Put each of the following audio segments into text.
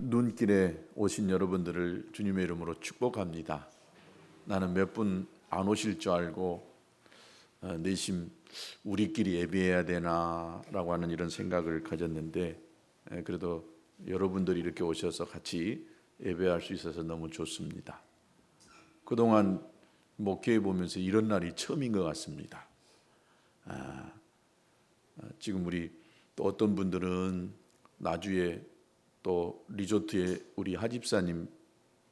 눈길에 오신 여러분들을 주님의 이름으로 축복합니다. 나는 몇 분 안 오실 줄 알고 내심 우리끼리 예배해야 되나라고 하는 이런 생각을 가졌는데 그래도 여러분들이 이렇게 오셔서 같이 예배할 수 있어서 너무 좋습니다. 그동안 목회해 보면서 이런 날이 처음인 것 같습니다. 지금 우리 또 어떤 분들은 나주에 또 리조트에 우리 하집사님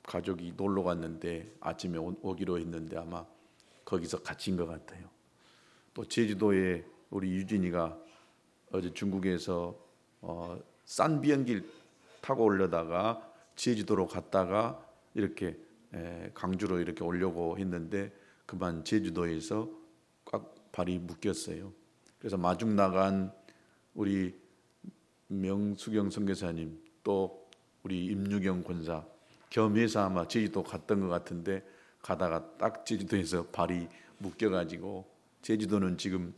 가족이 놀러 갔는데 아침에 오기로 했는데 아마 거기서 갇힌 것 같아요. 또 제주도에 우리 유진이가 어제 중국에서 싼 비행기를 타고 오려다가 제주도로 갔다가 이렇게 강주로 이렇게 오려고 했는데 그만 제주도에서 꽉 발이 묶였어요. 그래서 마중 나간 우리 명수경 선교사님 또 우리 임유경 권사 겸해서 아마 제주도 갔던 것 같은데 가다가 딱 제주도에서 발이 묶여가지고 제주도는 지금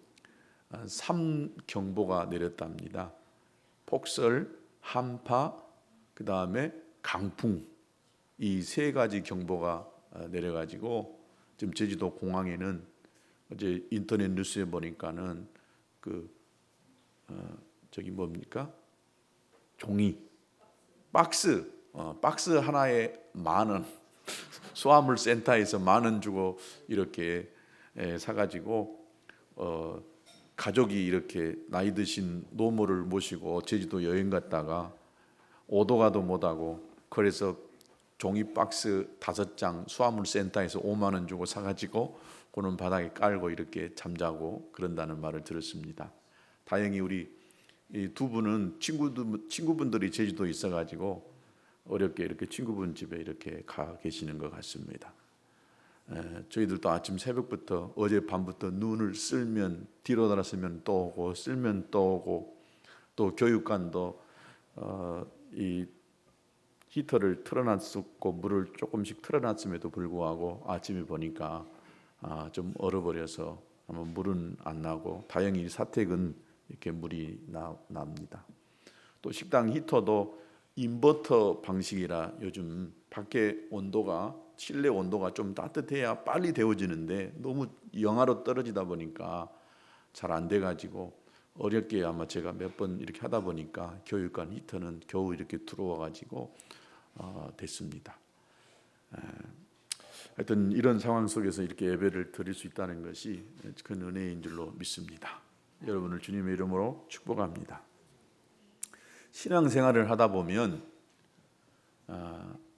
3경보가 내렸답니다. 폭설, 한파, 그 다음에 강풍 이 세 가지 경보가 내려가지고 지금 제주도 공항에는 어제 인터넷 뉴스에 보니까는 저기 뭡니까? 종이 박스 하나에 10,000원 수화물 센터에서 10,000원 주고 이렇게 사가지고 가족이 이렇게 나이 드신 노모를 모시고 제주도 여행 갔다가 오도 가도 못하고 그래서 종이 박스 5장 수화물 센터에서 50,000원 주고 사가지고 그는 바닥에 깔고 이렇게 잠자고 그런다는 말을 들었습니다. 다행히 우리 이 두 분은 친구분들이 제주도에 있어가지고 어렵게 이렇게 친구분 집에 이렇게 가 계시는 것 같습니다. 저희들도 아침 새벽부터 어제 밤부터 눈을 쓸면 뒤로 돌아서면 또 오고 쓸면 또 오고 또 교육관도 이 히터를 틀어놨었고 물을 조금씩 틀어놨음에도 불구하고 아침에 보니까 좀 얼어버려서 아마 물은 안 나고 다행히 사택은 이렇게 물이 납니다. 또 식당 히터도 인버터 방식이라 요즘 밖에 온도가 실내 온도가 좀 따뜻해야 빨리 데워지는데 너무 영하로 떨어지다 보니까 잘 안 돼가지고 어렵게 아마 제가 몇 번 이렇게 하다 보니까 교육관 히터는 겨우 이렇게 들어와가지고 됐습니다. 하여튼 이런 상황 속에서 이렇게 예배를 드릴 수 있다는 것이 큰 은혜인 줄로 믿습니다. 여러분을 주님의 이름으로 축복합니다. 신앙생활을 하다 보면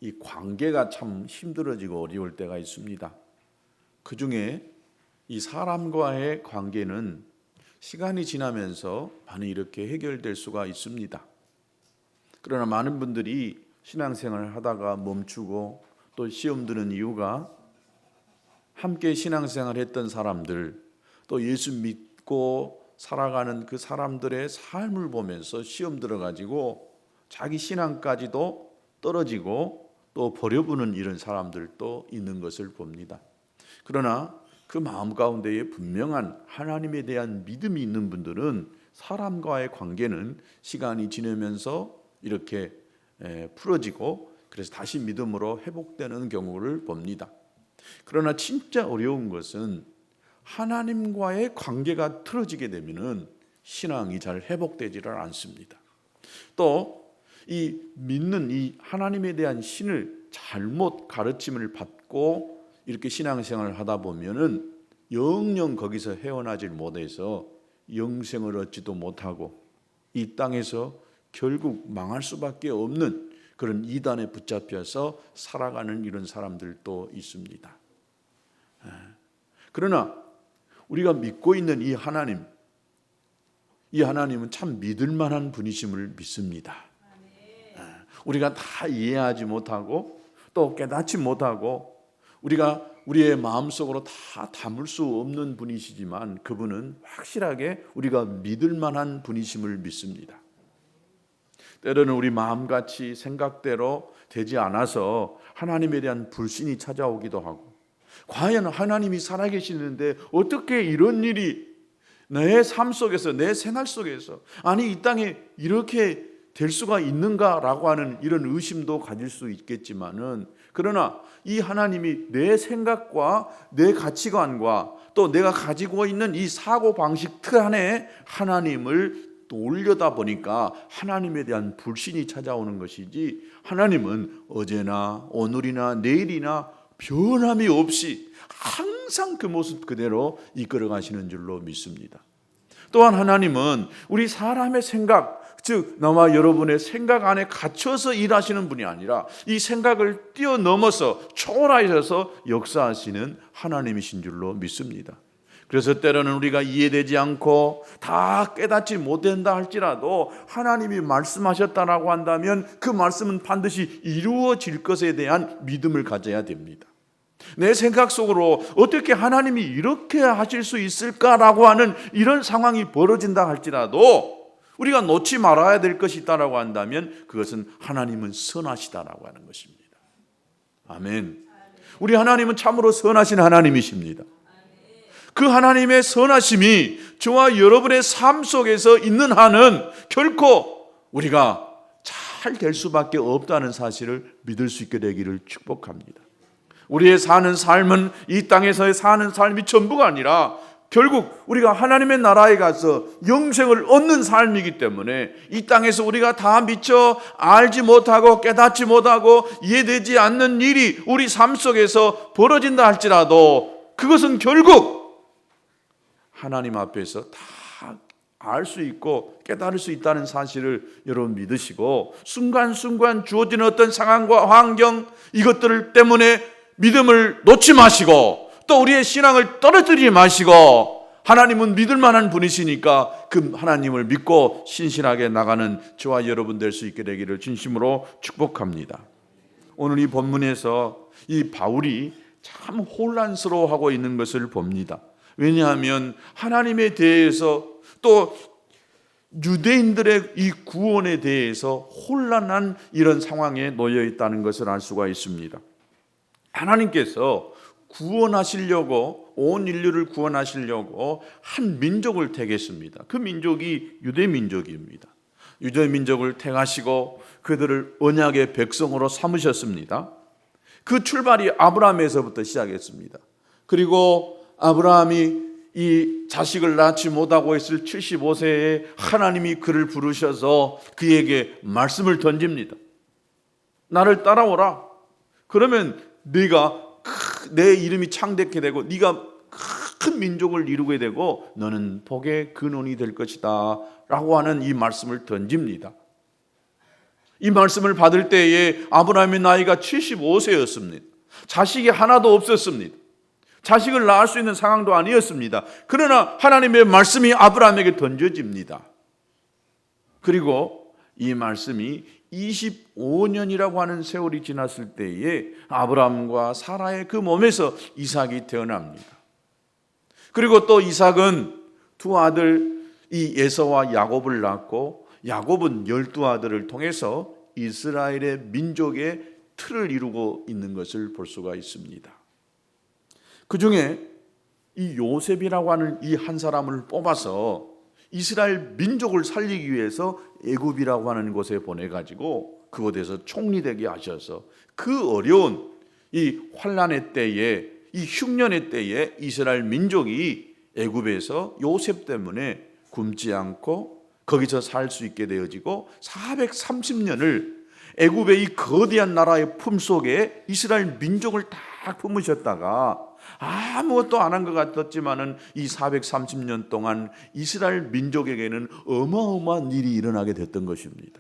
이 관계가 참 힘들어지고 어려울 때가 있습니다. 그 중에 이 사람과의 관계는 시간이 지나면서 많이 이렇게 해결될 수가 있습니다. 그러나 많은 분들이 신앙생활을 하다가 멈추고 또 시험 드는 이유가 함께 신앙생활을 했던 사람들 또 예수 믿고 살아가는 그 사람들의 삶을 보면서 시험 들어가지고 자기 신앙까지도 떨어지고 또 버려보는 이런 사람들도 있는 것을 봅니다. 그러나 그 마음 가운데에 분명한 하나님에 대한 믿음이 있는 분들은 사람과의 관계는 시간이 지나면서 이렇게 풀어지고 그래서 다시 믿음으로 회복되는 경우를 봅니다. 그러나 진짜 어려운 것은 하나님과의 관계가 틀어지게 되면은 신앙이 잘 회복되지를 않습니다. 또 이 믿는 이 하나님에 대한 신을 잘못 가르침을 받고 이렇게 신앙생활을 하다 보면은 영영 거기서 헤어나질 못해서 영생을 얻지도 못하고 이 땅에서 결국 망할 수밖에 없는 그런 이단에 붙잡혀서 살아가는 이런 사람들도 있습니다. 그러나 우리가 믿고 있는 이 하나님은 참 믿을 만한 분이심을 믿습니다. 우리가 다 이해하지 못하고 또 깨닫지 못하고 우리가 우리의 마음속으로 다 담을 수 없는 분이시지만 그분은 확실하게 우리가 믿을 만한 분이심을 믿습니다. 때로는 우리 마음같이 생각대로 되지 않아서 하나님에 대한 불신이 찾아오기도 하고 과연 하나님이 살아계시는데 어떻게 이런 일이 내 삶 속에서 내 생활 속에서 아니 이 땅에 이렇게 될 수가 있는가라고 하는 이런 의심도 가질 수 있겠지만은, 그러나 이 하나님이 내 생각과 내 가치관과 또 내가 가지고 있는 이 사고방식 틀 안에 하나님을 또 올려다 보니까 하나님에 대한 불신이 찾아오는 것이지, 하나님은 어제나 오늘이나 내일이나 변함이 없이 항상 그 모습 그대로 이끌어 가시는 줄로 믿습니다. 또한 하나님은 우리 사람의 생각, 즉 나와 여러분의 생각 안에 갇혀서 일하시는 분이 아니라 이 생각을 뛰어넘어서 초월하셔서 역사하시는 하나님이신 줄로 믿습니다. 그래서 때로는 우리가 이해되지 않고 다 깨닫지 못한다 할지라도 하나님이 말씀하셨다라고 한다면 그 말씀은 반드시 이루어질 것에 대한 믿음을 가져야 됩니다. 내 생각 속으로 어떻게 하나님이 이렇게 하실 수 있을까라고 하는 이런 상황이 벌어진다 할지라도 우리가 놓지 말아야 될 것이 있다라고 한다면 그것은 하나님은 선하시다라고 하는 것입니다. 아멘. 우리 하나님은 참으로 선하신 하나님이십니다. 그 하나님의 선하심이 저와 여러분의 삶 속에서 있는 한은 결코 우리가 잘 될 수밖에 없다는 사실을 믿을 수 있게 되기를 축복합니다. 우리의 사는 삶은 이 땅에서의 사는 삶이 전부가 아니라 결국 우리가 하나님의 나라에 가서 영생을 얻는 삶이기 때문에 이 땅에서 우리가 다 미처 알지 못하고 깨닫지 못하고 이해되지 않는 일이 우리 삶 속에서 벌어진다 할지라도 그것은 결국 하나님 앞에서 다 알 수 있고 깨달을 수 있다는 사실을 여러분 믿으시고, 순간순간 주어지는 어떤 상황과 환경 이것들 때문에 믿음을 놓지 마시고 또 우리의 신앙을 떨어뜨리지 마시고, 하나님은 믿을 만한 분이시니까 그 하나님을 믿고 신실하게 나가는 저와 여러분 될 수 있게 되기를 진심으로 축복합니다. 오늘 이 본문에서 이 바울이 참 혼란스러워하고 있는 것을 봅니다. 왜냐하면 하나님에 대해서 또 유대인들의 이 구원에 대해서 혼란한 이런 상황에 놓여 있다는 것을 알 수가 있습니다. 하나님께서 구원하시려고, 온 인류를 구원하시려고 한 민족을 택했습니다. 그 민족이 유대 민족입니다. 유대 민족을 택하시고 그들을 언약의 백성으로 삼으셨습니다. 그 출발이 아브라함에서부터 시작했습니다. 그리고 아브라함이 이 자식을 낳지 못하고 있을 75세에 하나님이 그를 부르셔서 그에게 말씀을 던집니다. 나를 따라오라. 그러면 네가 내 이름이 창대케 되고 네가 큰 민족을 이루게 되고 너는 복의 근원이 될 것이다 라고 하는 이 말씀을 던집니다. 이 말씀을 받을 때에 아브라함의 나이가 75세였습니다. 자식이 하나도 없었습니다. 자식을 낳을 수 있는 상황도 아니었습니다. 그러나 하나님의 말씀이 아브라함에게 던져집니다. 그리고 이 말씀이 25년이라고 하는 세월이 지났을 때에 아브라함과 사라의 그 몸에서 이삭이 태어납니다. 그리고 또 이삭은 두 아들 이 에서와 야곱을 낳고, 야곱은 12아들을 통해서 이스라엘의 민족의 틀을 이루고 있는 것을 볼 수가 있습니다. 그 중에 이 요셉이라고 하는 이 한 사람을 뽑아서 이스라엘 민족을 살리기 위해서 애굽이라고 하는 곳에 보내가지고 그곳에서 총리되게 하셔서 그 어려운 이 환난의 때에, 이 흉년의 때에 이스라엘 민족이 애굽에서 요셉 때문에 굶지 않고 거기서 살 수 있게 되어지고 430년을 애굽의 이 거대한 나라의 품속에 이스라엘 민족을 딱 품으셨다가 아무것도 안 한 것 같았지만은 이 430년 동안 이스라엘 민족에게는 어마어마한 일이 일어나게 됐던 것입니다.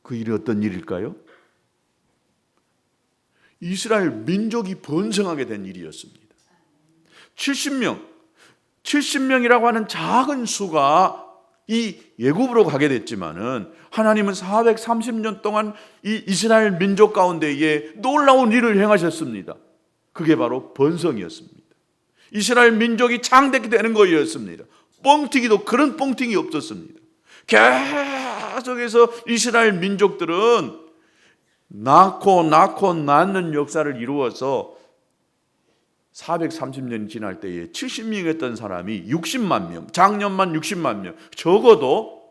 그 일이 어떤 일일까요? 이스라엘 민족이 번성하게 된 일이었습니다. 70명이라고 하는 작은 수가 이 애굽으로 가게 됐지만은 하나님은 430년 동안 이 이스라엘 민족 가운데에 놀라운 일을 행하셨습니다. 그게 바로 번성이었습니다. 이스라엘 민족이 창대케 되는 거였습니다. 뻥튀기도 그런 뻥튀기 없었습니다. 계속해서 이스라엘 민족들은 낳고 낳는 역사를 이루어서 430년이 지날 때에 70명이었던 사람이 60만 명, 작년만 60만 명, 적어도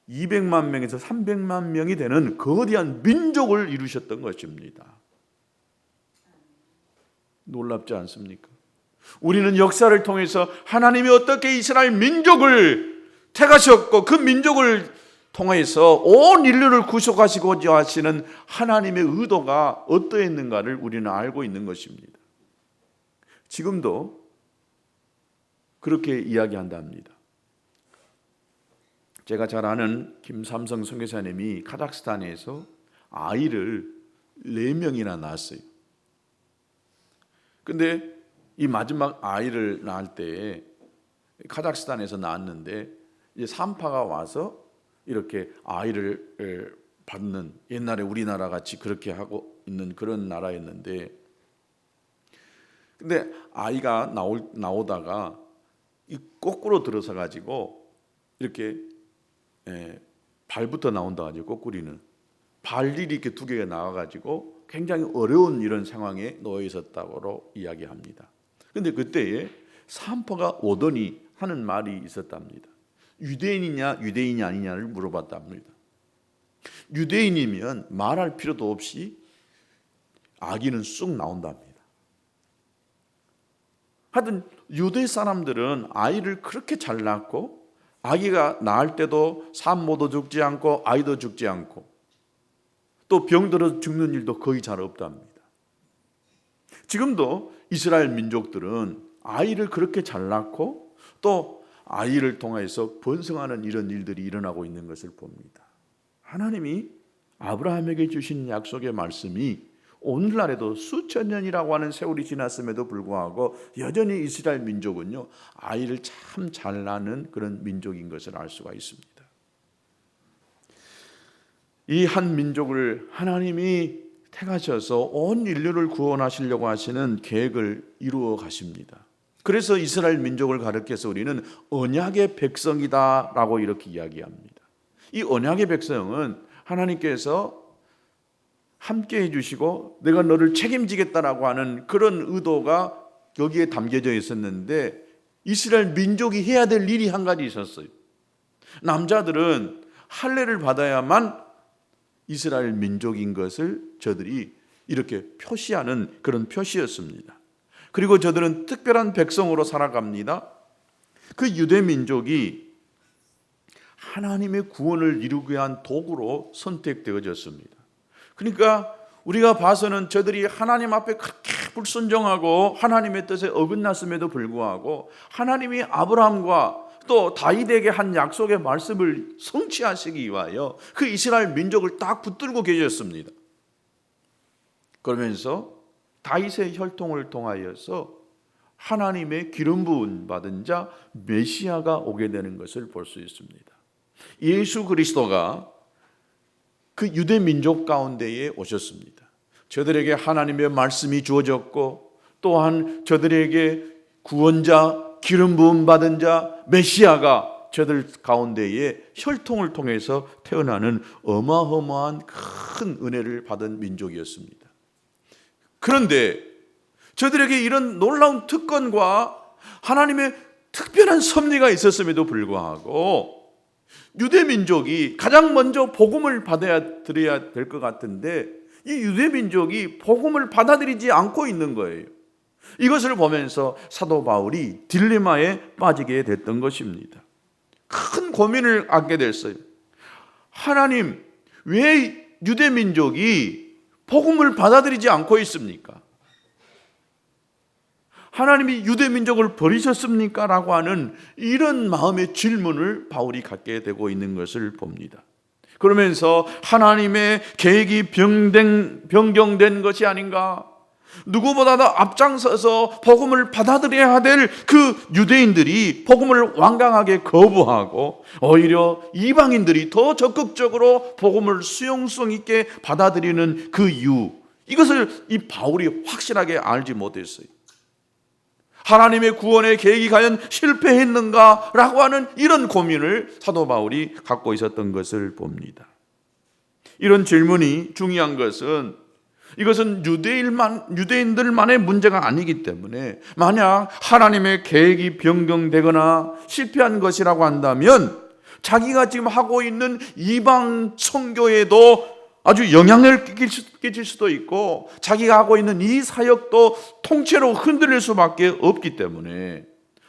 200만 명에서 300만 명이 되는 거대한 민족을 이루셨던 것입니다. 놀랍지 않습니까? 우리는 역사를 통해서 하나님이 어떻게 이스라엘 민족을 택하셨고 그 민족을 통해서 온 인류를 구속하시고자 하시는 하나님의 의도가 어떠했는가를 우리는 알고 있는 것입니다. 지금도 그렇게 이야기한답니다. 제가 잘 아는 김삼성 선교사님이 카자흐스탄에서 아이를 4명이나 낳았어요. 근데 이 마지막 아이를 낳을 때 카자흐스탄에서 낳았는데 이제 산파가 와서 이렇게 아이를 받는, 옛날에 우리나라 같이 그렇게 하고 있는 그런 나라였는데, 근데 아이가 나오다가 이 거꾸로 들어서 가지고 이렇게 발부터 나온다 가지고 거꾸리는 발일이 이렇게 2개가 나와 가지고 굉장히 어려운 이런 상황에 놓여 있었다고 이야기합니다. 근데 그때에 산파가 오더니 하는 말이 있었답니다. 유대인이냐 유대인이 아니냐를 물어봤답니다. 유대인이면 말할 필요도 없이 아기는 쑥 나온답니다. 하여튼 유대 사람들은 아이를 그렇게 잘 낳고 아기가 낳을 때도 산모도 죽지 않고 아이도 죽지 않고 또 병들어 죽는 일도 거의 잘 없답니다. 지금도 이스라엘 민족들은 아이를 그렇게 잘 낳고 또 아이를 통해서 번성하는 이런 일들이 일어나고 있는 것을 봅니다. 하나님이 아브라함에게 주신 약속의 말씀이 오늘날에도 수천 년이라고 하는 세월이 지났음에도 불구하고 여전히 이스라엘 민족은요, 아이를 참 잘 낳는 그런 민족인 것을 알 수가 있습니다. 이 한 민족을 하나님이 택하셔서 온 인류를 구원하시려고 하시는 계획을 이루어 가십니다. 그래서 이스라엘 민족을 가리켜서 우리는 언약의 백성이다라고 이렇게 이야기합니다. 이 언약의 백성은 하나님께서 함께 해주시고 내가 너를 책임지겠다라고 하는 그런 의도가 여기에 담겨져 있었는데, 이스라엘 민족이 해야 될 일이 한 가지 있었어요. 남자들은 할례를 받아야만 이스라엘 민족인 것을 저들이 이렇게 표시하는 그런 표시였습니다. 그리고 저들은 특별한 백성으로 살아갑니다. 그 유대 민족이 하나님의 구원을 이루기 위한 도구로 선택되어졌습니다. 그러니까 우리가 봐서는 저들이 하나님 앞에 그렇게 불순종하고 하나님의 뜻에 어긋났음에도 불구하고 하나님이 아브라함과 또 다윗에게 한 약속의 말씀을 성취하시기 위하여 그 이스라엘 민족을 딱 붙들고 계셨습니다. 그러면서 다윗의 혈통을 통하여서 하나님의 기름 부음 받은 자 메시아가 오게 되는 것을 볼 수 있습니다. 예수 그리스도가 그 유대 민족 가운데에 오셨습니다. 저들에게 하나님의 말씀이 주어졌고 또한 저들에게 구원자, 기름 부음 받은 자 메시아가 저들 가운데에 혈통을 통해서 태어나는 어마어마한 큰 은혜를 받은 민족이었습니다. 그런데 저들에게 이런 놀라운 특권과 하나님의 특별한 섭리가 있었음에도 불구하고 유대 민족이 가장 먼저 복음을 받아들여야 될 것 같은데 이 유대 민족이 복음을 받아들이지 않고 있는 거예요. 이것을 보면서 사도 바울이 딜레마에 빠지게 됐던 것입니다. 큰 고민을 갖게 됐어요. 하나님, 왜 유대 민족이 복음을 받아들이지 않고 있습니까? 하나님이 유대 민족을 버리셨습니까? 라고 하는 이런 마음의 질문을 바울이 갖게 되고 있는 것을 봅니다. 그러면서 하나님의 계획이 변경된 것이 아닌가? 누구보다도 앞장서서 복음을 받아들여야 될 그 유대인들이 복음을 완강하게 거부하고 오히려 이방인들이 더 적극적으로 복음을 수용성 있게 받아들이는 그 이유, 이것을 이 바울이 확실하게 알지 못했어요. 하나님의 구원의 계획이 과연 실패했는가? 라고 하는 이런 고민을 사도 바울이 갖고 있었던 것을 봅니다. 이런 질문이 중요한 것은 이것은 유대인들만의 문제가 아니기 때문에 만약 하나님의 계획이 변경되거나 실패한 것이라고 한다면 자기가 지금 하고 있는 이방 선교에도 아주 영향을 끼칠 수도 있고 자기가 하고 있는 이 사역도 통째로 흔들릴 수밖에 없기 때문에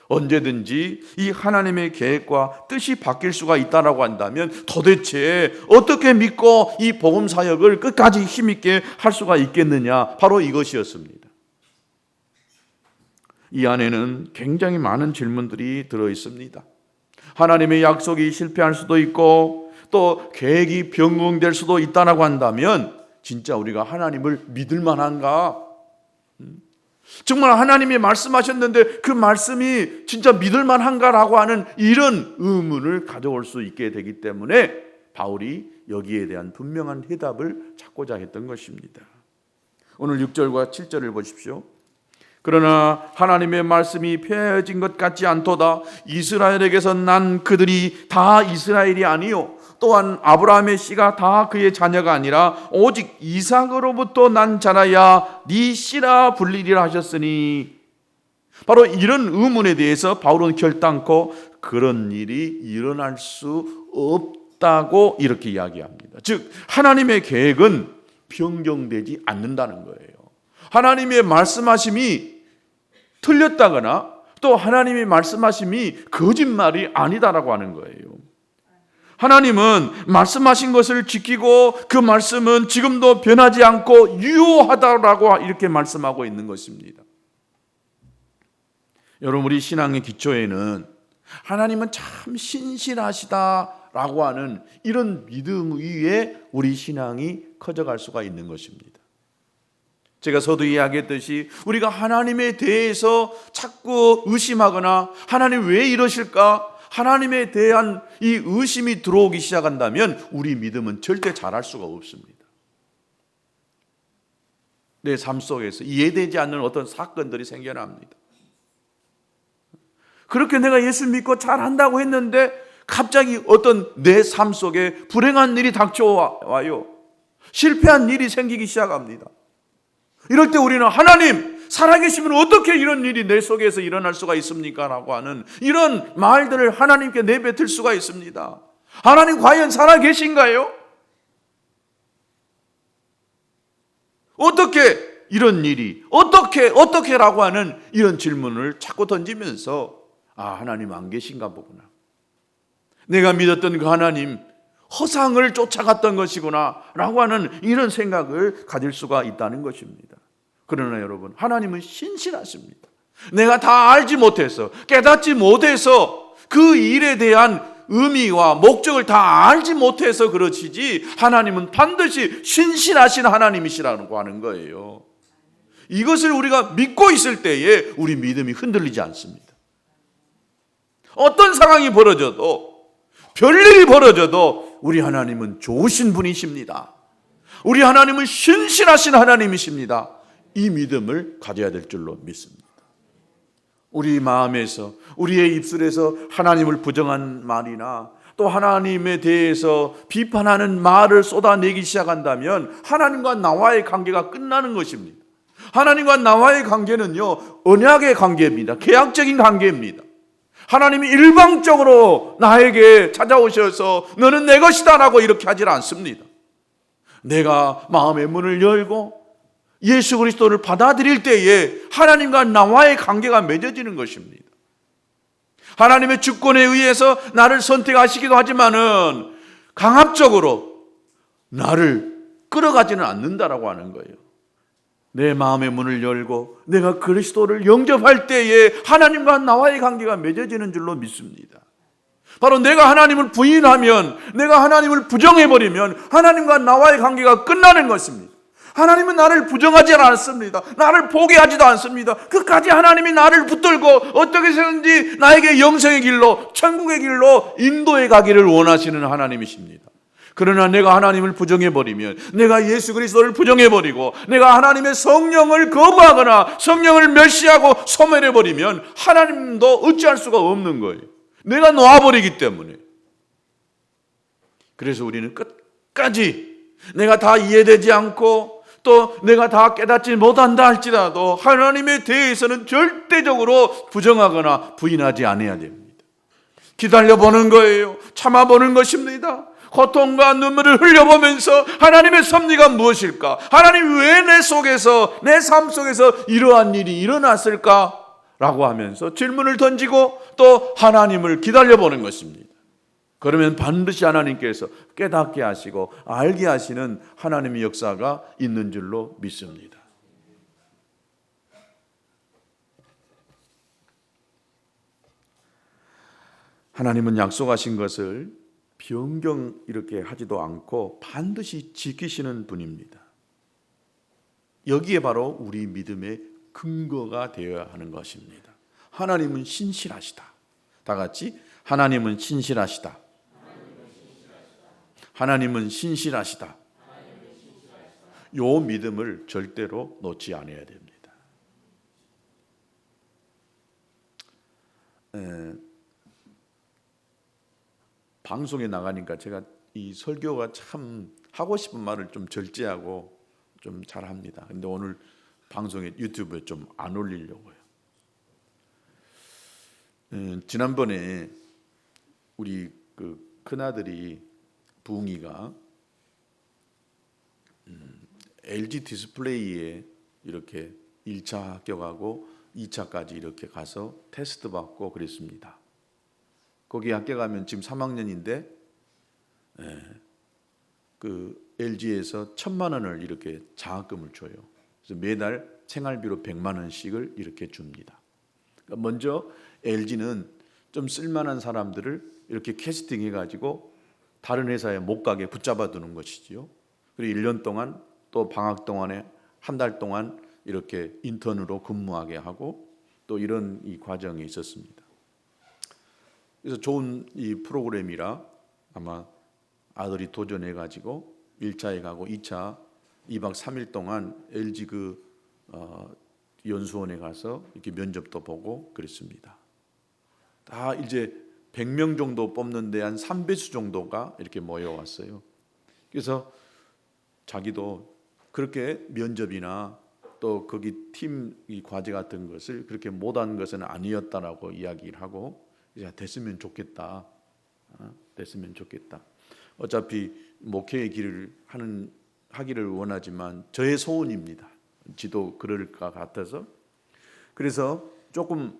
언제든지 이 하나님의 계획과 뜻이 바뀔 수가 있다라고 한다면 도대체 어떻게 믿고 이 복음 사역을 끝까지 힘있게 할 수가 있겠느냐, 바로 이것이었습니다. 이 안에는 굉장히 많은 질문들이 들어 있습니다. 하나님의 약속이 실패할 수도 있고 또 계획이 변경될 수도 있다라고 한다면 진짜 우리가 하나님을 믿을 만한가? 정말 하나님이 말씀하셨는데 그 말씀이 진짜 믿을 만한가라고 하는 이런 의문을 가져올 수 있게 되기 때문에 바울이 여기에 대한 분명한 해답을 찾고자 했던 것입니다. 오늘 6절과 7절을 보십시오. 그러나 하나님의 말씀이 폐해진 것 같지 않도다. 이스라엘에게서 난 그들이 다 이스라엘이 아니요 또한 아브라함의 씨가 다 그의 자녀가 아니라 오직 이삭으로부터 난 자라야 네 씨라 불리리라 하셨으니, 바로 이런 의문에 대해서 바울은 결단코 그런 일이 일어날 수 없다고 이렇게 이야기합니다. 즉 하나님의 계획은 변경되지 않는다는 거예요. 하나님의 말씀하심이 틀렸다거나 또 하나님의 말씀하심이 거짓말이 아니다라고 하는 거예요. 하나님은 말씀하신 것을 지키고 그 말씀은 지금도 변하지 않고 유효하다라고 이렇게 말씀하고 있는 것입니다. 여러분, 우리 신앙의 기초에는 하나님은 참 신실하시다라고 하는 이런 믿음 위에 우리 신앙이 커져갈 수가 있는 것입니다. 제가 서두 이야기했듯이 우리가 하나님에 대해서 자꾸 의심하거나 하나님 왜 이러실까? 하나님에 대한 이 의심이 들어오기 시작한다면 우리 믿음은 절대 자랄 수가 없습니다. 내 삶 속에서 이해되지 않는 어떤 사건들이 생겨납니다. 그렇게 내가 예수 믿고 잘한다고 했는데 갑자기 어떤 내 삶 속에 불행한 일이 닥쳐와요. 실패한 일이 생기기 시작합니다. 이럴 때 우리는 하나님 살아계시면 어떻게 이런 일이 내 속에서 일어날 수가 있습니까? 라고 하는 이런 말들을 하나님께 내뱉을 수가 있습니다. 하나님 과연 살아계신가요? 어떻게 이런 일이 어떻게라고 하는 이런 질문을 자꾸 던지면서 하나님 안 계신가 보구나. 내가 믿었던 그 하나님 허상을 쫓아갔던 것이구나 라고 하는 이런 생각을 가질 수가 있다는 것입니다. 그러나 여러분, 하나님은 신실하십니다. 내가 다 알지 못해서 깨닫지 못해서 그 일에 대한 의미와 목적을 다 알지 못해서 그러시지 하나님은 반드시 신실하신 하나님이시라고 하는 거예요. 이것을 우리가 믿고 있을 때에 우리 믿음이 흔들리지 않습니다. 어떤 상황이 벌어져도 별일이 벌어져도 우리 하나님은 좋으신 분이십니다. 우리 하나님은 신실하신 하나님이십니다. 이 믿음을 가져야 될 줄로 믿습니다. 우리 마음에서 우리의 입술에서 하나님을 부정한 말이나 또 하나님에 대해서 비판하는 말을 쏟아내기 시작한다면 하나님과 나와의 관계가 끝나는 것입니다. 하나님과 나와의 관계는요, 언약의 관계입니다. 계약적인 관계입니다. 하나님이 일방적으로 나에게 찾아오셔서 너는 내 것이다 라고 이렇게 하질 않습니다. 내가 마음의 문을 열고 예수 그리스도를 받아들일 때에 하나님과 나와의 관계가 맺어지는 것입니다. 하나님의 주권에 의해서 나를 선택하시기도 하지만은 강압적으로 나를 끌어가지는 않는다라고 하는 거예요. 내 마음의 문을 열고 내가 그리스도를 영접할 때에 하나님과 나와의 관계가 맺어지는 줄로 믿습니다. 바로 내가 하나님을 부인하면, 내가 하나님을 부정해버리면 하나님과 나와의 관계가 끝나는 것입니다. 하나님은 나를 부정하지 않습니다. 나를 포기하지도 않습니다. 끝까지 하나님이 나를 붙들고 어떻게 해서든지 나에게 영생의 길로, 천국의 길로 인도해 가기를 원하시는 하나님이십니다. 그러나 내가 하나님을 부정해버리면, 내가 예수 그리스도를 부정해버리고 내가 하나님의 성령을 거부하거나 성령을 멸시하고 소멸해버리면 하나님도 어찌할 수가 없는 거예요. 내가 놓아버리기 때문에. 그래서 우리는 끝까지 내가 다 이해되지 않고 또 내가 다 깨닫지 못한다 할지라도 하나님에 대해서는 절대적으로 부정하거나 부인하지 않아야 됩니다. 기다려보는 거예요. 참아보는 것입니다. 고통과 눈물을 흘려보면서 하나님의 섭리가 무엇일까? 하나님 왜 내 속에서, 내 삶 속에서 이러한 일이 일어났을까? 라고 하면서 질문을 던지고 또 하나님을 기다려보는 것입니다. 그러면 반드시 하나님께서 깨닫게 하시고 알게 하시는 하나님의 역사가 있는 줄로 믿습니다. 하나님은 약속하신 것을 변경 이렇게 하지도 않고 반드시 지키시는 분입니다. 여기에 바로 우리 믿음의 근거가 되어야 하는 것입니다. 하나님은 신실하시다. 다 같이 하나님은 신실하시다. 하나님은 신실하시다. 요 믿음을 절대로 놓지 않아야 됩니다. 방송에 나가니까 제가 이 설교가 참 하고 싶은 말을 좀 절제하고 좀 잘합니다. 근데 오늘 방송에 유튜브에 좀 안 올리려고요. 지난번에 우리 그 큰아들이 부흥이가 LG 디스플레이에 이렇게 1차 합격하고 2차까지 이렇게 가서 테스트 받고 그랬습니다. 거기 합격하면 지금 3학년인데 그 LG에서 1,000만 원을 이렇게 장학금을 줘요. 그래서 매달 생활비로 100만 원씩을 이렇게 줍니다. 그러니까 먼저 LG는 좀 쓸만한 사람들을 이렇게 캐스팅해가지고 다른 회사에 못 가게 붙잡아 두는 것이지요. 그리고 1년 동안 또 방학 동안에 한 달 동안 이렇게 인턴으로 근무하게 하고 또 이런 이 과정이 있었습니다. 그래서 좋은 이 프로그램이라 아마 아들이 도전해가지고 1차에 가고 2차 2박 3일 동안 LG 연수원에 가서 이렇게 면접도 보고 그랬습니다. 다 이제 100명 정도 뽑는데 한 3배수 정도가 이렇게 모여왔어요. 그래서 자기도 그렇게 면접이나 또 거기 팀 이 과제 같은 것을 그렇게 못한 것은 아니었다라고 이야기를 하고 이제 됐으면 좋겠다. 됐으면 좋겠다. 어차피 목회의 길을 하기를 원하지만 저의 소원입니다. 지도 그럴 것 같아서 그래서 조금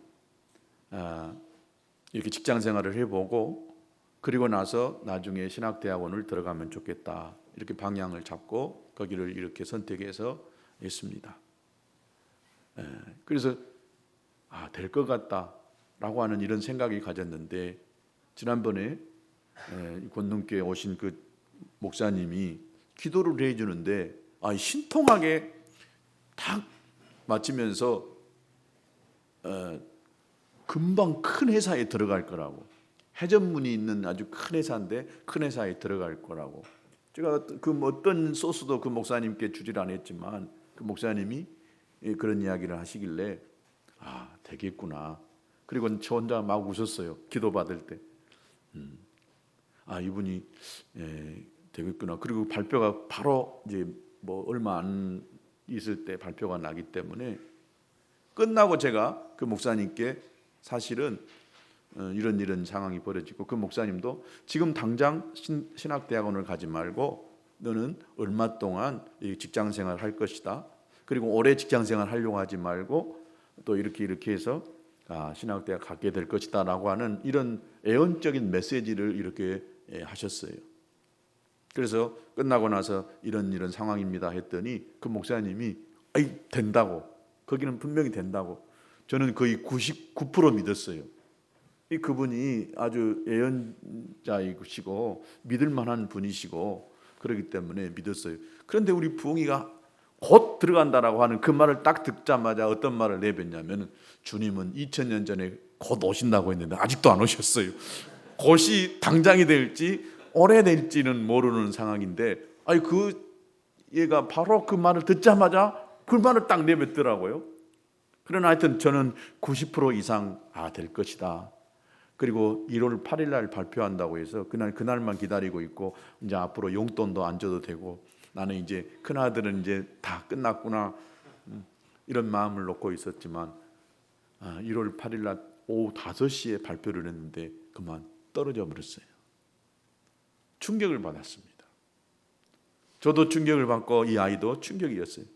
이렇게 직장 생활을 해보고 그리고 나서 나중에 신학대학원을 들어가면 좋겠다. 이렇게 방향을 잡고 거기를 이렇게 선택해서 했습니다. 그래서 될 것 같다라고 하는 이런 생각이 가졌는데 지난번에 권능교에 오신 그 목사님이 기도를 해주는데 신통하게 딱 맞추면서 금방 큰 회사에 들어갈 거라고, 해전문이 있는 아주 큰 회사인데 큰 회사에 들어갈 거라고. 제가 그 어떤 소스도 그 목사님께 주질 않았지만 그 목사님이 그런 이야기를 하시길래 되겠구나. 그리고 저 혼자 막 웃었어요. 기도 받을 때. 이분이 되겠구나. 그리고 발표가 바로 이제 뭐 얼마 안 있을 때 발표가 나기 때문에 끝나고 제가 그 목사님께 사실은 이런 상황이 벌어지고 그 목사님도 지금 당장 신학대학원을 가지 말고 너는 얼마 동안 직장생활 할 것이다. 그리고 오래 직장생활 하려고 하지 말고 또 이렇게 해서 신학대학 가게 될 것이다 라고 하는 이런 애언적인 메시지를 이렇게 하셨어요. 그래서 끝나고 나서 이런 상황입니다 했더니 그 목사님이 된다고, 거기는 분명히 된다고. 저는 거의 99% 믿었어요. 그분이 아주 애언자이시고 믿을 만한 분이시고 그렇기 때문에 믿었어요. 그런데 우리 부흥이가 곧 들어간다라고 하는 그 말을 딱 듣자마자 어떤 말을 내뱉냐면 주님은 2000년 전에 곧 오신다고 했는데 아직도 안 오셨어요. 곧이 당장이 될지 오래될지는 모르는 상황인데 얘가 바로 그 말을 듣자마자 그 말을 딱 내뱉더라고요. 그러나 하여튼 저는 90% 이상 될 것이다. 그리고 1월 8일 날 발표한다고 해서 그날만 기다리고 있고 이제 앞으로 용돈도 안 줘도 되고 나는 이제 큰아들은 이제 다 끝났구나 이런 마음을 놓고 있었지만 1월 8일 날 오후 5시에 발표를 했는데 그만 떨어져 버렸어요. 충격을 받았습니다. 저도 충격을 받고 이 아이도 충격이었어요.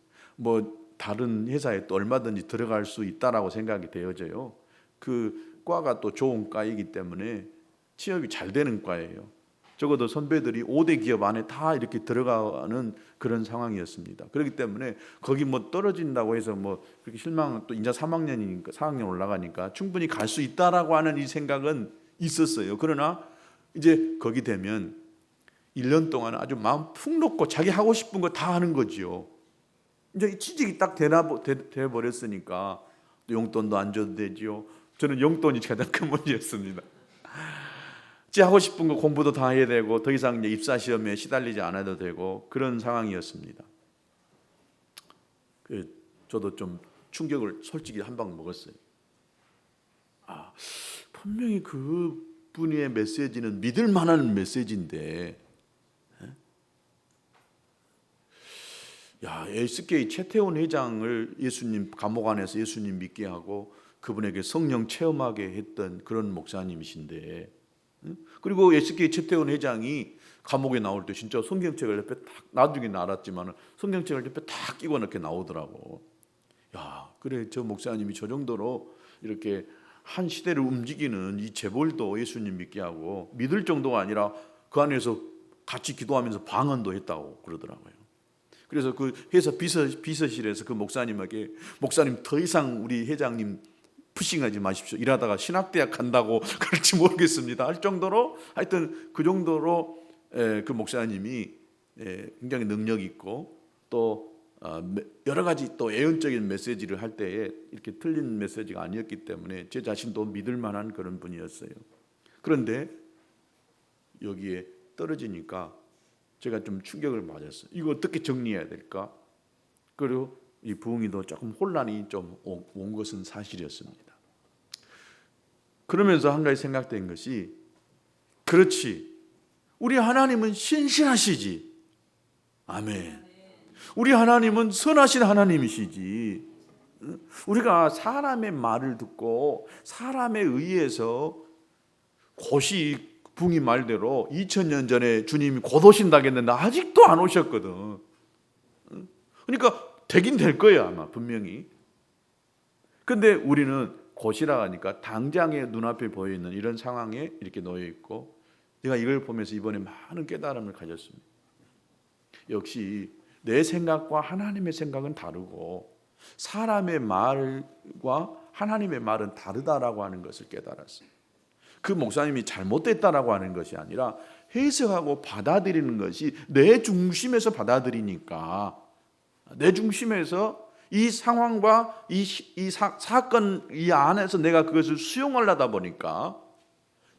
다른 회사에 또 얼마든지 들어갈 수 있다라고 생각이 되어져요. 그 과가 또 좋은 과이기 때문에 취업이 잘 되는 과예요. 적어도 선배들이 5대 기업 안에 다 이렇게 들어가는 그런 상황이었습니다. 그렇기 때문에 거기 떨어진다고 해서 그렇게 실망, 또 이제 3학년이니까 4학년 올라가니까 충분히 갈 수 있다라고 하는 이 생각은 있었어요. 그러나 이제 거기 되면 1년 동안 아주 마음 푹 놓고 자기 하고 싶은 거 다 하는 거지요. 이제 취직이 딱 돼 버렸으니까 용돈도 안 줘도 되지요. 저는 용돈이 가장 큰 문제였습니다. 제 하고 싶은 거 공부도 다 해야 되고 더 이상 이제 입사 시험에 시달리지 않아도 되고 그런 상황이었습니다. 저도 좀 충격을 솔직히 한 방 먹었어요. 분명히 그 분의 메시지는 믿을 만한 메시지인데, SK 최태원 회장을 예수님 감옥 안에서 예수님 믿게 하고 그분에게 성령 체험하게 했던 그런 목사님이신데, 그리고 SK 최태원 회장이 감옥에 나올 때 진짜 성경책을 옆에 딱, 나중에 알았지만 성경책을 옆에 딱 끼고 이렇게 나오더라고. 그래, 저 목사님이 저 정도로 이렇게 한 시대를 움직이는 이 재벌도 예수님 믿게 하고 믿을 정도가 아니라 그 안에서 같이 기도하면서 방언도 했다고 그러더라고요. 그래서 그 회사 비서실에서 그 목사님에게, 목사님 더 이상 우리 회장님 푸싱하지 마십시오. 일하다가 신학대학 간다고 그럴지 모르겠습니다. 할 정도로, 하여튼 그 정도로 그 목사님이 굉장히 능력 있고 또 여러 가지 또 예언적인 메시지를 할 때에 이렇게 틀린 메시지가 아니었기 때문에 제 자신도 믿을 만한 그런 분이었어요. 그런데 여기에 떨어지니까 제가 좀 충격을 맞았어요. 이거 어떻게 정리해야 될까? 그리고 이 부흥이도 조금 혼란이 좀 온 것은 사실이었습니다. 그러면서 한 가지 생각된 것이, 그렇지, 우리 하나님은 신실하시지. 아멘. 우리 하나님은 선하신 하나님이시지. 우리가 사람의 말을 듣고 사람에 의해서 곧이 붕이 말대로 2000년 전에 주님이 곧 오신다고 했는데 아직도 안 오셨거든. 그러니까 되긴 될 거예요, 아마 분명히. 근데 우리는 곧이라 하니까 당장에 눈앞에 보이는 이런 상황에 이렇게 놓여 있고, 제가 이걸 보면서 이번에 많은 깨달음을 가졌습니다. 역시 내 생각과 하나님의 생각은 다르고 사람의 말과 하나님의 말은 다르다라고 하는 것을 깨달았어요. 그 목사님이 잘못됐다라고 하는 것이 아니라 해석하고 받아들이는 것이 내 중심에서 받아들이니까, 내 중심에서 이 상황과 이 사건 이 안에서 내가 그것을 수용하려다 보니까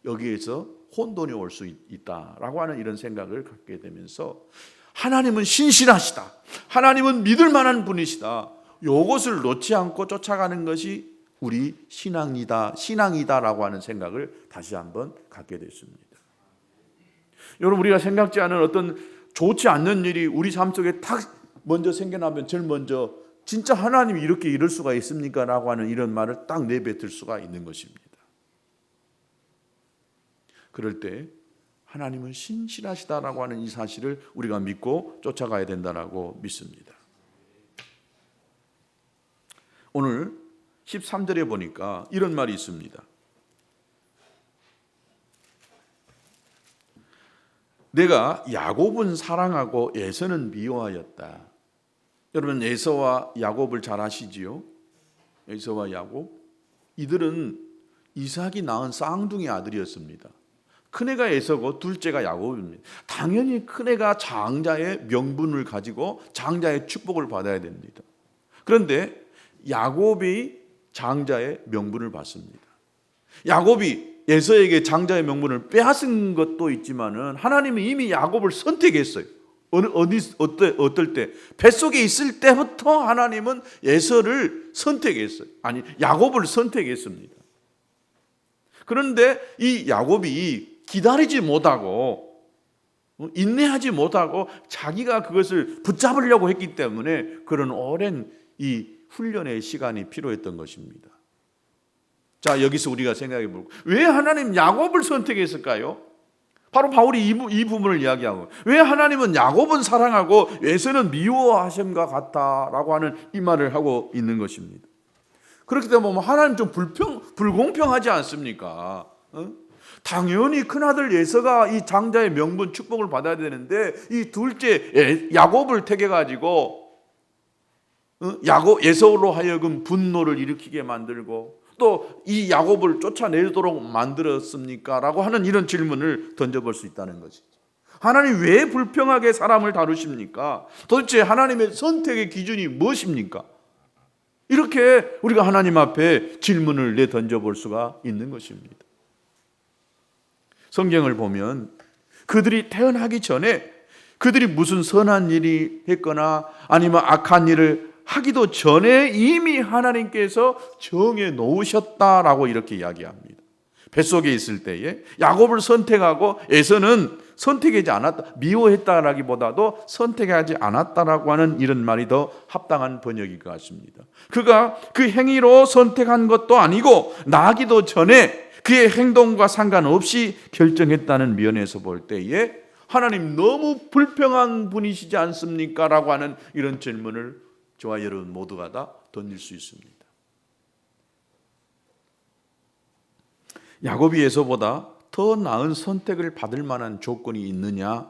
여기에서 혼돈이 올 수 있다라고 하는 이런 생각을 갖게 되면서, 하나님은 신실하시다, 하나님은 믿을 만한 분이시다, 이것을 놓지 않고 쫓아가는 것이 우리 신앙이다라고 하는 생각을 다시 한번 갖게 됐습니다. 여러분, 우리가 생각지 않은 어떤 좋지 않는 일이 우리 삶 속에 탁 먼저 생겨나면 제일 먼저 진짜 하나님이 이렇게 이럴 수가 있습니까? 라고 하는 이런 말을 딱 내뱉을 수가 있는 것입니다. 그럴 때 하나님은 신실하시다라고 하는 이 사실을 우리가 믿고 쫓아가야 된다라고 믿습니다. 오늘 13절에 보니까 이런 말이 있습니다. 내가 야곱은 사랑하고 에서는 미워하였다. 여러분, 에서와 야곱을 잘 아시지요? 에서와 야곱, 이들은 이삭이 낳은 쌍둥이 아들이었습니다. 큰애가 에서고 둘째가 야곱입니다. 당연히 큰애가 장자의 명분을 가지고 장자의 축복을 받아야 됩니다. 그런데 야곱이 장자의 명분을 받습니다. 야곱이 에서에게 장자의 명분을 빼앗은 것도 있지만은 하나님이 이미 야곱을 선택했어요. 어떨 때? 뱃속에 있을 때부터 하나님은 에서를 선택했어요. 아니, 야곱을 선택했습니다. 그런데 이 야곱이 기다리지 못하고 인내하지 못하고 자기가 그것을 붙잡으려고 했기 때문에 그런 오랜 이 훈련의 시간이 필요했던 것입니다. 자, 여기서 우리가 생각해 볼까요? 왜 하나님 야곱을 선택했을까요? 바로 바울이 이 부분을 이야기하고, 왜 하나님은 야곱은 사랑하고 에서는 미워하심과 같다라고 하는 이 말을 하고 있는 것입니다. 그렇기 때문에 하나님 좀 불공평하지 않습니까? 당연히 큰아들 에서가 이 장자의 명분 축복을 받아야 되는데 이 둘째 야곱을 택해가지고 에서로 하여금 분노를 일으키게 만들고 또 이 야곱을 쫓아내도록 만들었습니까? 라고 하는 이런 질문을 던져볼 수 있다는 것이죠. 하나님 왜 불평하게 사람을 다루십니까? 도대체 하나님의 선택의 기준이 무엇입니까? 이렇게 우리가 하나님 앞에 질문을 던져볼 수가 있는 것입니다. 성경을 보면 그들이 태어나기 전에 그들이 무슨 선한 일이 했거나 아니면 악한 일을 하기도 전에 이미 하나님께서 정해 놓으셨다라고 이렇게 이야기합니다. 뱃속에 있을 때에 야곱을 선택하고 에서는 선택하지 않았다, 미워했다라기보다도 선택하지 않았다라고 하는 이런 말이 더 합당한 번역일 것 같습니다. 그가 그 행위로 선택한 것도 아니고 나기도 전에 그의 행동과 상관없이 결정했다는 면에서 볼 때에 하나님 너무 불평한 분이시지 않습니까? 라고 하는 이런 질문을 저와 여러분 모두가 다 던질 수 있습니다. 야곱이 에서보다 더 나은 선택을 받을 만한 조건이 있느냐?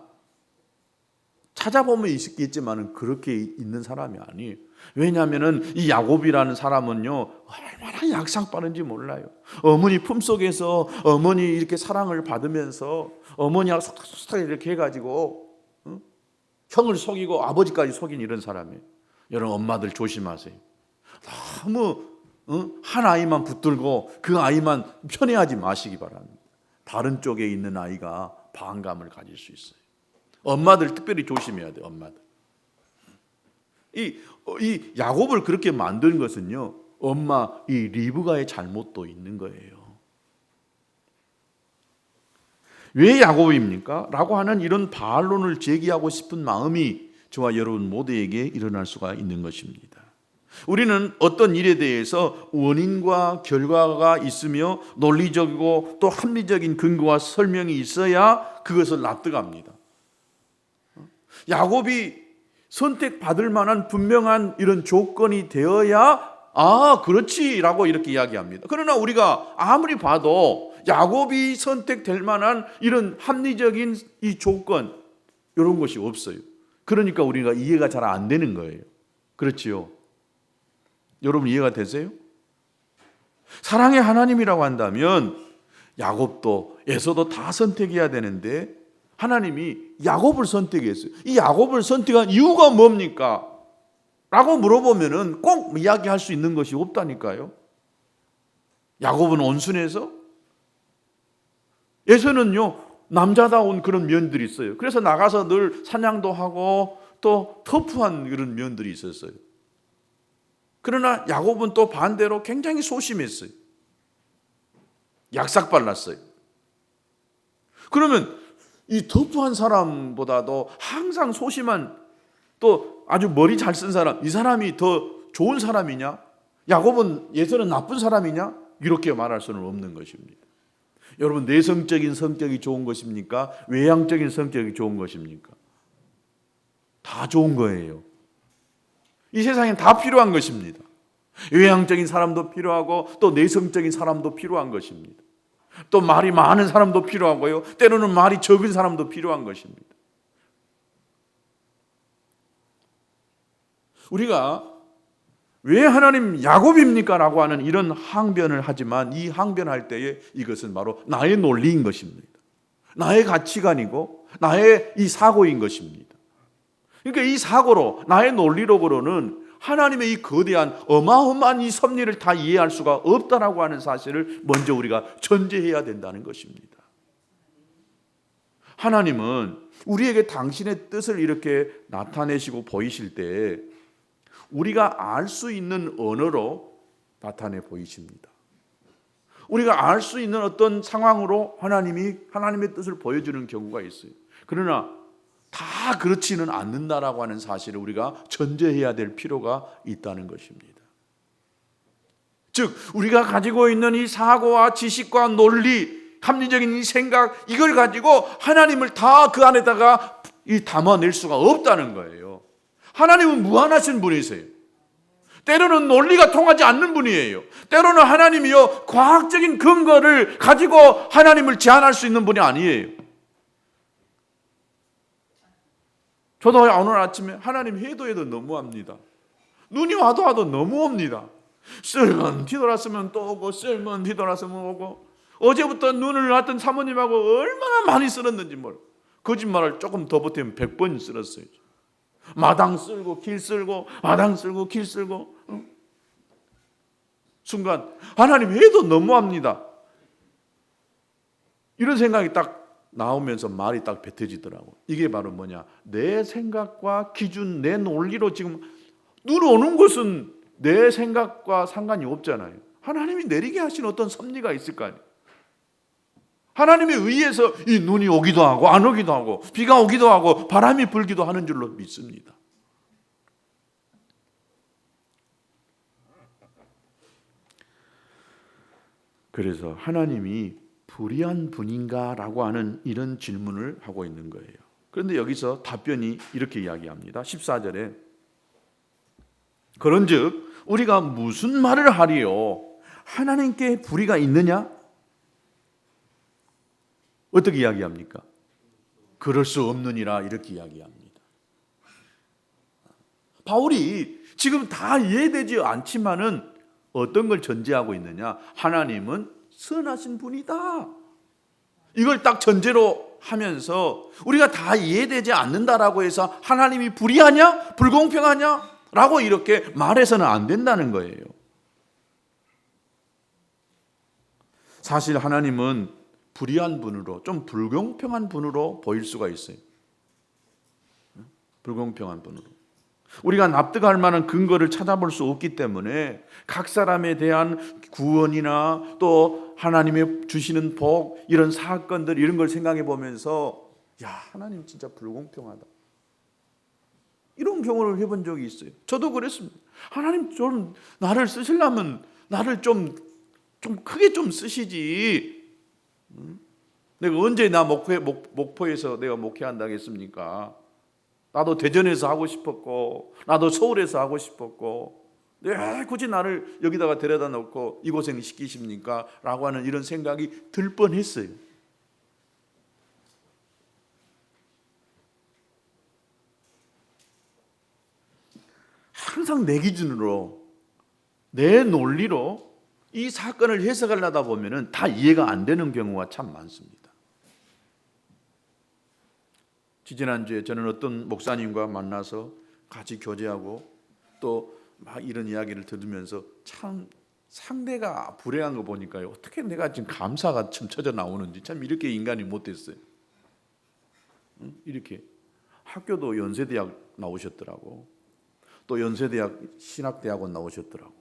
찾아보면 있겠지만 그렇게 있는 사람이 아니에요. 왜냐하면 이 야곱이라는 사람은요 얼마나 약삭빠른지 몰라요. 어머니 품속에서 어머니 이렇게 사랑을 받으면서 어머니하고 속닥속닥 이렇게 해가지고 형을 속이고 아버지까지 속인 이런 사람이에요. 여러분 엄마들 조심하세요. 너무 한 아이만 붙들고 그 아이만 편애하지 마시기 바랍니다. 다른 쪽에 있는 아이가 반감을 가질 수 있어요. 엄마들 특별히 조심해야 돼요. 엄마들. 이 야곱을 그렇게 만든 것은요 엄마 이 리브가의 잘못도 있는 거예요. 왜 야곱입니까? 라고 하는 이런 반론을 제기하고 싶은 마음이 저와 여러분 모두에게 일어날 수가 있는 것입니다. 우리는 어떤 일에 대해서 원인과 결과가 있으며 논리적이고 또 합리적인 근거와 설명이 있어야 그것을 납득합니다. 야곱이 선택받을 만한 분명한 이런 조건이 되어야 그렇지라고 이렇게 이야기합니다. 그러나 우리가 아무리 봐도 야곱이 선택될 만한 이런 합리적인 이 조건 이런 것이 없어요. 그러니까 우리가 이해가 잘 안 되는 거예요. 그렇지요? 여러분 이해가 되세요? 사랑의 하나님이라고 한다면 야곱도 에서도 다 선택해야 되는데 하나님이 야곱을 선택했어요. 이 야곱을 선택한 이유가 뭡니까? 라고 물어보면은 꼭 이야기할 수 있는 것이 없다니까요. 야곱은 온순해서 에서는요 남자다운 그런 면들이 있어요. 그래서 나가서 늘 사냥도 하고 또 터프한 그런 면들이 있었어요. 그러나 야곱은 또 반대로 굉장히 소심했어요. 약삭발랐어요. 그러면 이 터프한 사람보다도 항상 소심한 또 아주 머리 잘 쓴 사람, 이 사람이 더 좋은 사람이냐? 야곱은 에서는 나쁜 사람이냐? 이렇게 말할 수는 없는 것입니다. 여러분 내성적인 성격이 좋은 것입니까? 외향적인 성격이 좋은 것입니까? 다 좋은 거예요. 이 세상엔 다 필요한 것입니다. 외향적인 사람도 필요하고 또 내성적인 사람도 필요한 것입니다. 또 말이 많은 사람도 필요하고요. 때로는 말이 적은 사람도 필요한 것입니다. 우리가 왜 하나님 야곱입니까? 라고 하는 이런 항변을 하지만 이 항변할 때에 이것은 바로 나의 논리인 것입니다. 나의 가치관이고 나의 이 사고인 것입니다. 그러니까 이 사고로 나의 논리로는 하나님의 이 거대한 어마어마한 이 섭리를 다 이해할 수가 없다라고 하는 사실을 먼저 우리가 전제해야 된다는 것입니다. 하나님은 우리에게 당신의 뜻을 이렇게 나타내시고 보이실 때 우리가 알 수 있는 언어로 나타내 보이십니다. 우리가 알 수 있는 어떤 상황으로 하나님이 하나님의 뜻을 보여주는 경우가 있어요. 그러나 다 그렇지는 않는다라고 하는 사실을 우리가 전제해야 될 필요가 있다는 것입니다. 즉 우리가 가지고 있는 이 사고와 지식과 논리, 합리적인 이 생각, 이걸 가지고 하나님을 다 그 안에다가 담아낼 수가 없다는 거예요. 하나님은 무한하신 분이세요. 때로는 논리가 통하지 않는 분이에요. 때로는 하나님이요 과학적인 근거를 가지고 하나님을 제한할 수 있는 분이 아니에요. 저도 오늘 아침에 하나님 해도 너무합니다. 눈이 와도 너무 옵니다. 쓸면 뒤돌았으면 또 오고 쓸면 뒤돌았으면 오고, 어제부터 눈을 놨던 사모님하고 얼마나 많이 쓸었는지 모르고, 거짓말을 조금 더 보태면 100번 쓸었어요. 마당 쓸고 길 쓸고 마당 쓸고 길 쓸고. 순간 하나님 해도 너무합니다. 이런 생각이 딱 나오면서 말이 딱 뱉어지더라고. 이게 바로 뭐냐, 내 생각과 기준, 내 논리로 지금 눈 오는 것은 내 생각과 상관이 없잖아요. 하나님이 내리게 하신 어떤 섭리가 있을 거 아니에요. 하나님에 의해서 이 눈이 오기도 하고 안 오기도 하고 비가 오기도 하고 바람이 불기도 하는 줄로 믿습니다. 그래서 하나님이 불의한 분인가 라고 하는 이런 질문을 하고 있는 거예요. 그런데 여기서 답변이 이렇게 이야기합니다. 14절에 그런즉 우리가 무슨 말을 하리요? 하나님께 불의가 있느냐? 어떻게 이야기합니까? 그럴 수 없느니라 이렇게 이야기합니다. 바울이 지금 다 이해되지 않지만은 어떤 걸 전제하고 있느냐? 하나님은 선하신 분이다. 이걸 딱 전제로 하면서 우리가 다 이해되지 않는다라고 해서 하나님이 불의하냐? 불공평하냐? 라고 이렇게 말해서는 안 된다는 거예요. 사실 하나님은 불의한 분으로, 좀 불공평한 분으로 보일 수가 있어요. 불공평한 분으로. 우리가 납득할 만한 근거를 찾아볼 수 없기 때문에 각 사람에 대한 구원이나 또 하나님의 주시는 복, 이런 사건들, 이런 걸 생각해 보면서 야, 하나님 진짜 불공평하다, 이런 경험을 해본 적이 있어요. 저도 그랬습니다. 하나님 좀 나를 쓰시려면 나를 좀 크게 좀 쓰시지. 내가 언제 목포에서 내가 목회한다고 했습니까? 나도 대전에서 하고 싶었고 나도 서울에서 하고 싶었고, 왜 굳이 나를 여기다가 데려다 놓고 이 고생 시키십니까? 라고 하는 이런 생각이 들 뻔했어요. 항상 내 기준으로, 내 논리로 이 사건을 해석하려다 보면은 다 이해가 안 되는 경우가 참 많습니다. 지지난주에 저는 어떤 목사님과 만나서 같이 교제하고 또 막 이런 이야기를 들으면서 참 상대가 불행한 거 보니까요, 어떻게 내가 지금 감사가 춤춰져 나오는지, 참 이렇게 인간이 못됐어요. 이렇게 학교도 연세대학 나오셨더라고. 또 연세대학 신학대학원 나오셨더라고.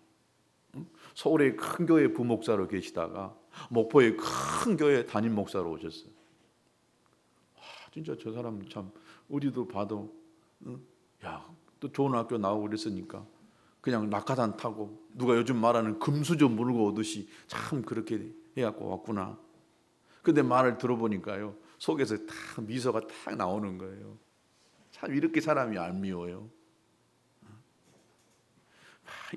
서울의 큰 교회 부목사로 계시다가 목포의 큰 교회 담임 목사로 오셨어요. 진짜 저 사람 참 우리도 봐도 야, 또 좋은 학교 나오고 그랬으니까 그냥 낙하산 타고 누가 요즘 말하는 금수저 물고 오듯이 참 그렇게 해갖고 왔구나. 근데 말을 들어보니까요, 속에서 딱 미소가 딱 나오는 거예요. 참 이렇게 사람이 얄미워요.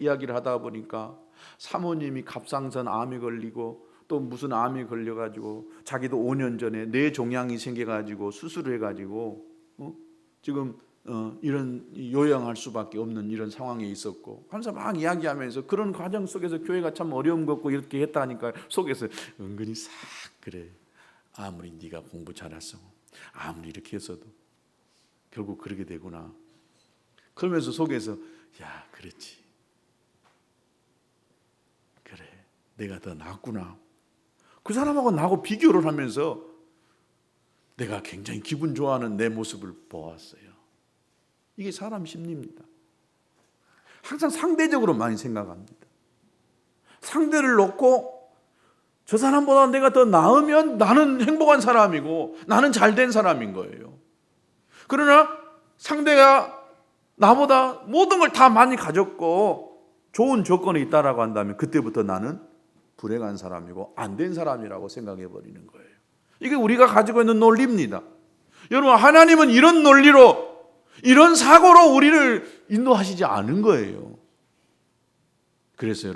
이야기를 하다 보니까 사모님이 갑상선 암이 걸리고 또 무슨 암이 걸려가지고 자기도 5년 전에 뇌종양이 생겨가지고 수술을 해가지고 지금 이런 요양할 수밖에 없는 이런 상황에 있었고, 하면서 막 이야기하면서 그런 과정 속에서 교회가 참 어려움 겪고 이렇게 했다니까 속에서 은근히 싹 그래, 아무리 네가 공부 잘했어, 아무리 이렇게 했어도 결국 그렇게 되구나. 그러면서 속에서 야, 그렇지, 그래, 내가 더 낫구나. 그 사람하고 나하고 비교를 하면서 내가 굉장히 기분 좋아하는 내 모습을 보았어요. 이게 사람 심리입니다. 항상 상대적으로 많이 생각합니다. 상대를 놓고 저 사람보다 내가 더 나으면 나는 행복한 사람이고 나는 잘된 사람인 거예요. 그러나 상대가 나보다 모든 걸 다 많이 가졌고 좋은 조건이 있다라고 한다면 그때부터 나는 불행한 사람이고 안 된 사람이라고 생각해 버리는 거예요. 이게 우리가 가지고 있는 논리입니다. 여러분, 하나님은 이런 논리로, 이런 사고로 우리를 인도하시지 않은 거예요. 그래서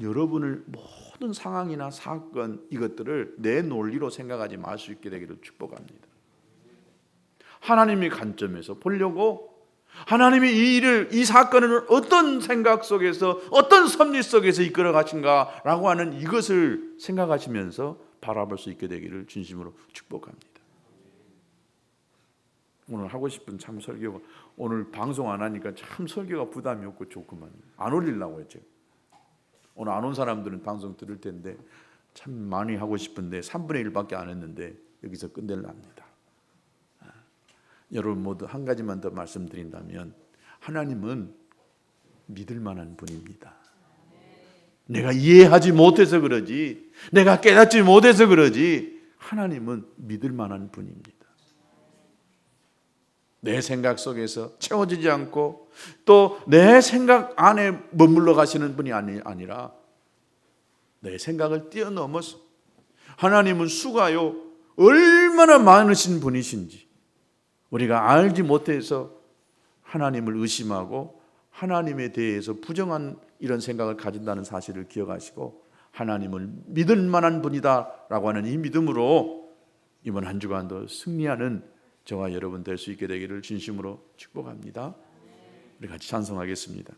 여러분을 모든 상황이나 사건, 이것들을 내 논리로 생각하지 말 수 있게 되기를 축복합니다. 하나님의 관점에서 보려고, 하나님이 이 일을, 이 사건을 어떤 생각 속에서, 어떤 섭리 속에서 이끌어 가신가라고 하는 이것을 생각하시면서 바라볼 수 있게 되기를 진심으로 축복합니다. 오늘 하고 싶은 참 설교가, 오늘 방송 안 하니까 참 설교가 부담이 없고 좋구만. 안 올리려고 했죠. 오늘 안 온 사람들은 방송 들을 텐데 참 많이 하고 싶은데 3분의 1밖에 안 했는데 여기서 끝낼랍니다. 여러분 모두 한 가지만 더 말씀드린다면, 하나님은 믿을 만한 분입니다. 내가 이해하지 못해서 그러지, 내가 깨닫지 못해서 그러지, 하나님은 믿을 만한 분입니다. 내 생각 속에서 채워지지 않고 또 내 생각 안에 머물러 가시는 분이 아니라 내 생각을 뛰어넘어서, 하나님은 수가요 얼마나 많으신 분이신지 우리가 알지 못해서 하나님을 의심하고 하나님에 대해서 부정한 이런 생각을 가진다는 사실을 기억하시고, 하나님을 믿을 만한 분이다라고 하는 이 믿음으로 이번 한 주간도 승리하는 저와 여러분 될 수 있게 되기를 진심으로 축복합니다. 우리 같이 찬송하겠습니다.